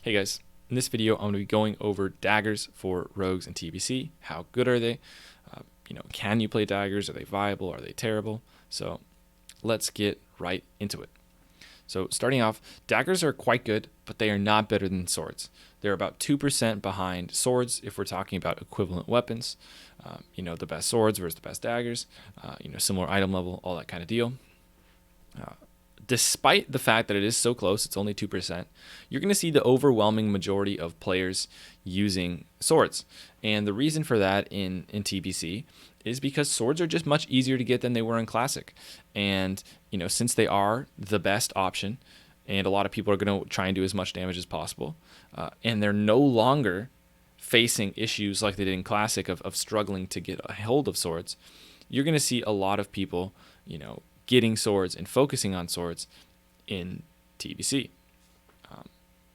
Hey guys, in this video I'm going to be going over daggers for rogues and TBC. How good are they? Can you play daggers? Are they viable? Are they terrible? So let's get right into it. So starting off, daggers are quite good, but they are not better than swords. They're about 2% behind swords if we're talking about equivalent weapons. The best swords versus the best daggers, similar item level, all that kind of deal. Despite the fact that it is so close, it's only 2%, you're going to see the overwhelming majority of players using swords. And the reason for that in TBC is because swords are just much easier to get than they were in Classic. And, since they are the best option, and a lot of people are going to try and do as much damage as possible, and they're no longer facing issues like they did in Classic of struggling to get a hold of swords, you're going to see a lot of people, getting swords and focusing on swords in TBC.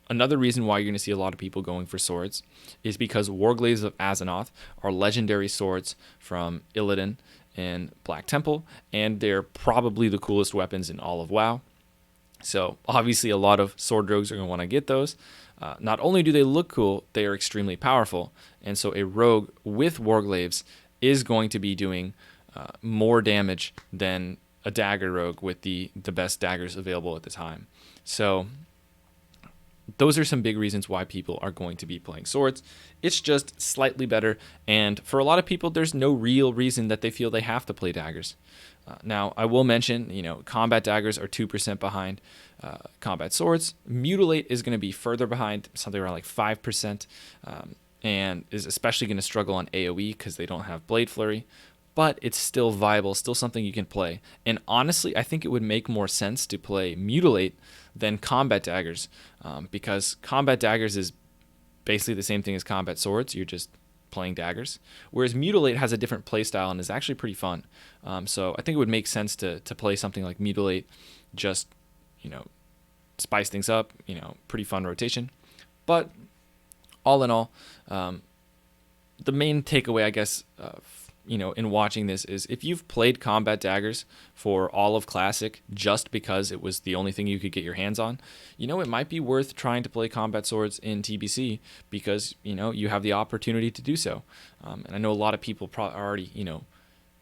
Another reason why you're going to see a lot of people going for swords is because Warglaves of Azzinoth are legendary swords from Illidan and Black Temple, and they're probably the coolest weapons in all of WoW. So obviously a lot of sword rogues are going to want to get those. Not only do they look cool, they are extremely powerful, and so a rogue with Warglaves is going to be doing more damage than a dagger rogue with the best daggers available at the time. So those are some big reasons why people are going to be playing swords. It's just slightly better, and for a lot of people there's no real reason that they feel they have to play daggers. Now I will mention, combat daggers are 2% behind combat swords. Mutilate is going to be further behind, something around like 5%, and is especially going to struggle on AoE because they don't have Blade Flurry. But it's still viable, still something you can play. And honestly, I think it would make more sense to play Mutilate than Combat Daggers, because Combat Daggers is basically the same thing as Combat Swords. You're just playing daggers. Whereas Mutilate has a different playstyle and is actually pretty fun. So I think it would make sense to play something like Mutilate, just, spice things up, pretty fun rotation. But all in all, the main takeaway, I guess, in watching this is if you've played combat daggers for all of Classic just because it was the only thing you could get your hands on, it might be worth trying to play combat swords in TBC because, you have the opportunity to do so. And I know a lot of people already,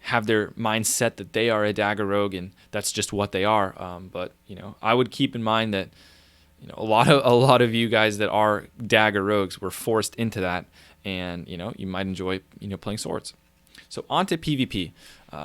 have their mind set that they are a dagger rogue and that's just what they are. But, I would keep in mind that, a lot of you guys that are dagger rogues were forced into that, and, you might enjoy, playing swords. So on to PvP.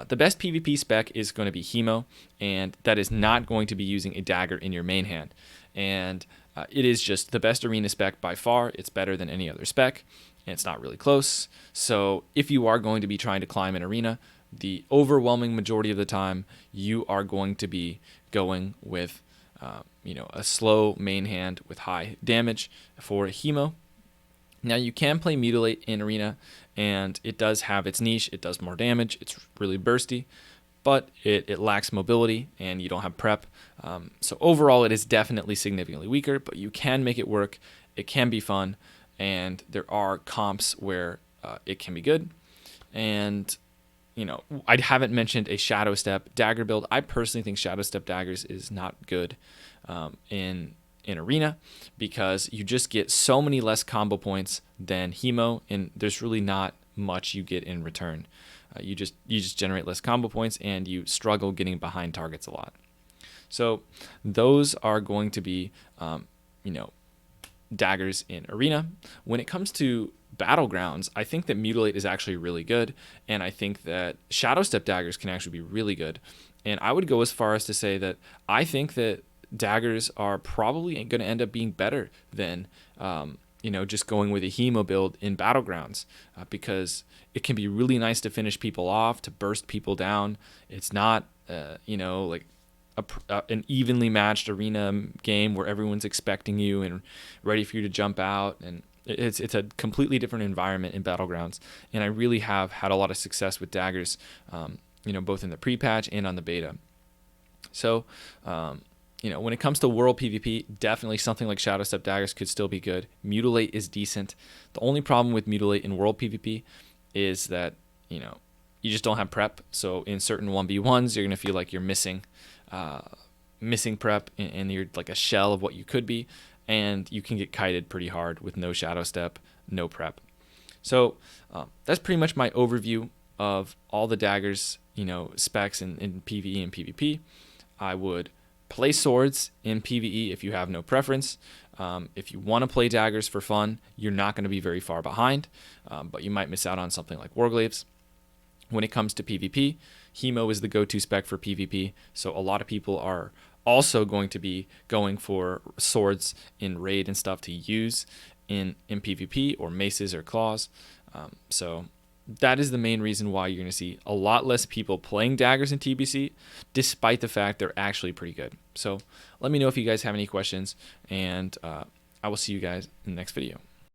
The best PvP spec is going to be Hemo, and that is not going to be using a dagger in your main hand. And it is just the best arena spec by far. It's better than any other spec, and it's not really close. So if you are going to be trying to climb an arena, the overwhelming majority of the time, you are going to be going with a slow main hand with high damage for Hemo. Now you can play Mutilate in Arena, and it does have its niche. It does more damage. It's really bursty, but it lacks mobility, and you don't have prep. So overall, it is definitely significantly weaker, but you can make it work. It can be fun, and there are comps where it can be good. And, I haven't mentioned a Shadow Step dagger build. I personally think Shadow Step daggers is not good in Arena because you just get so many less combo points than Hemo, and there's really not much you get in return. You just generate less combo points, and you struggle getting behind targets a lot. So those are going to be daggers in Arena. When it comes to Battlegrounds, I think that Mutilate is actually really good, and I think that Shadow Step daggers can actually be really good. And I would go as far as to say that I think that daggers are probably going to end up being better than just going with a Hemo build in Battlegrounds, because it can be really nice to finish people off, to burst people down. It's not like an evenly matched arena game where everyone's expecting you and ready for you to jump out, and it's a completely different environment in Battlegrounds. And I really have had a lot of success with daggers, both in the pre-patch and on the beta. So when it comes to World PvP, definitely something like Shadow Step daggers could still be good. Mutilate is decent. The only problem with Mutilate in World PvP is that, you just don't have prep. So in certain 1v1s, you're going to feel like you're missing prep, and you're like a shell of what you could be. and you can get kited pretty hard with no shadow step, no prep. So that's pretty much my overview of all the daggers, specs in PvE and PvP. I would play swords in PvE if you have no preference. If you want to play daggers for fun, you're not going to be very far behind, but you might miss out on something like Warglaves. When it comes to PvP, Hemo is the go-to spec for PvP, so a lot of people are also going to be going for swords in raid and stuff to use in PvP, or maces or claws. So that is the main reason why you're going to see a lot less people playing daggers in TBC, despite the fact they're actually pretty good. So let me know if you guys have any questions, and I will see you guys in the next video.